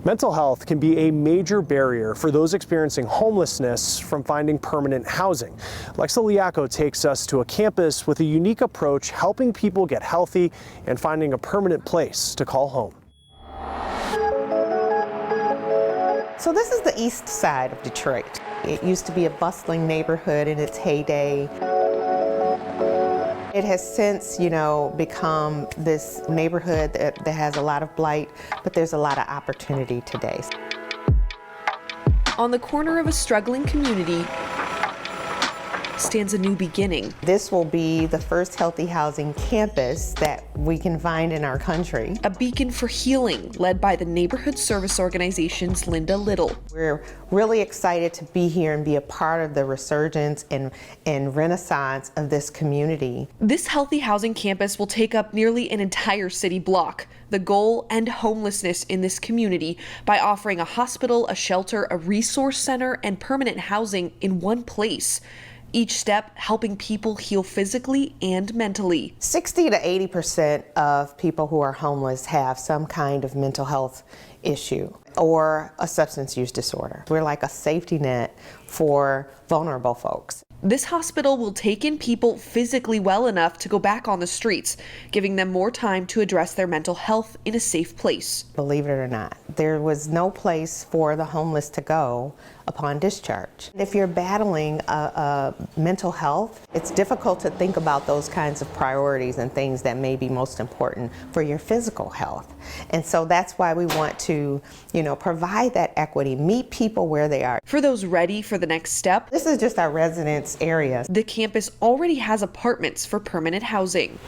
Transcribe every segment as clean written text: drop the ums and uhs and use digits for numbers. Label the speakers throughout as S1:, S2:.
S1: Mental health can be a major barrier for those experiencing homelessness from finding permanent housing. Alexa Liaco takes us to a campus with a unique approach, helping people get healthy and finding a permanent place to call home.
S2: So this is the east side of Detroit. It used to be a bustling neighborhood in its heyday. It has since, become this neighborhood that has a lot of blight, but there's a lot of opportunity today.
S3: On the corner of a struggling community stands a new beginning.
S2: This will be the first healthy housing campus that we can find in our country.
S3: A beacon for healing led by the neighborhood service organization's Linda Little.
S2: We're really excited to be here and be a part of the resurgence and renaissance of this community.
S3: This healthy housing campus will take up nearly an entire city block. The goal: end homelessness in this community by offering a hospital, a shelter, a resource center, and permanent housing in one place. Each step helping people heal physically and mentally.
S2: 60 to 80% of people who are homeless have some kind of mental health issue or a substance use disorder. We're like a safety net for vulnerable folks.
S3: This hospital will take in people physically well enough to go back on the streets, giving them more time to address their mental health in a safe place.
S2: Believe it or not, there was no place for the homeless to go upon discharge. If you're battling mental health, it's difficult to think about those kinds of priorities and things that may be most important for your physical health. And so that's why we want to, provide that equity, meet people where they are.
S3: For those ready for the next step,
S2: this is just our residence area.
S3: The campus already has apartments for permanent housing.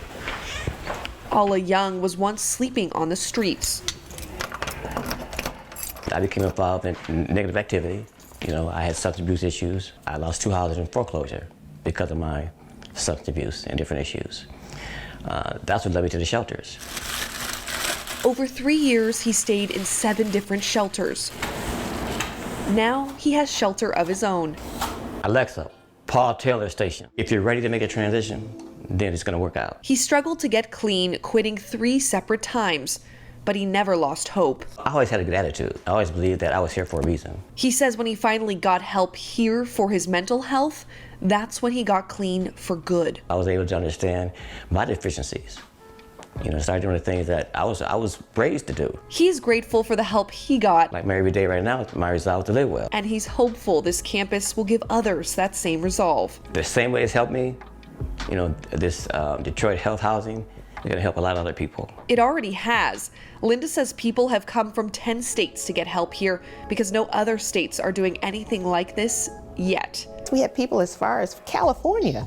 S3: Alla Young was once sleeping on the streets.
S4: I became involved in negative activity. I had substance abuse issues. I lost 2 houses in foreclosure because of my substance abuse and different issues. That's what led me to the shelters.
S3: Over 3 years, he stayed in 7 different shelters. Now he has shelter of his own.
S4: Alexa, Paul Taylor Station. If you're ready to make a transition, then it's going to work out.
S3: He struggled to get clean, quitting 3 separate times, but he never lost hope.
S4: I always had a good attitude. I always believed that I was here for a reason.
S3: He says when he finally got help here for his mental health, that's when he got clean for good.
S4: I was able to understand my deficiencies. Started doing the things that I was raised to do.
S3: He's grateful for the help he got.
S4: Like my everyday right now, my resolve to live well.
S3: And he's hopeful this campus will give others that same resolve.
S4: The same way it's helped me, this Detroit Health Housing is going to help a lot of other people.
S3: It already has. Linda says people have come from 10 states to get help here because no other states are doing anything like this yet.
S2: We had people as far as California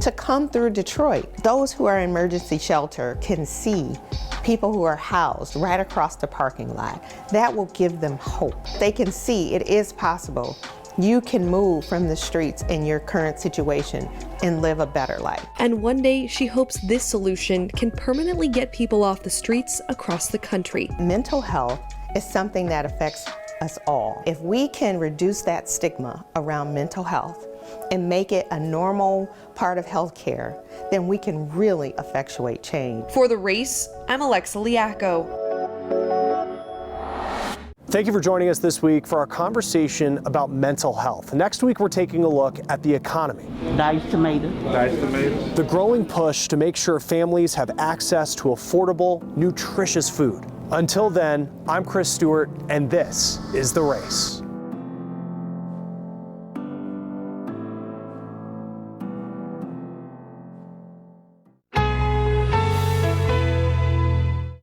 S2: to come through Detroit. Those who are in emergency shelter can see people who are housed right across the parking lot. That will give them hope. They can see it is possible. You can move from the streets in your current situation and live a better life.
S3: And one day she hopes this solution can permanently get people off the streets across the country.
S2: Mental health is something that affects us all. If we can reduce that stigma around mental health and make it a normal part of healthcare, then we can really effectuate change.
S3: For The Race, I'm Alexa Liaco.
S1: Thank you for joining us this week for our conversation about mental health. Next week, we're taking a look at the economy.
S5: Diced tomatoes.
S6: Diced tomatoes.
S1: The growing push to make sure families have access to affordable, nutritious food. Until then, I'm Chris Stewart, and this is The Race.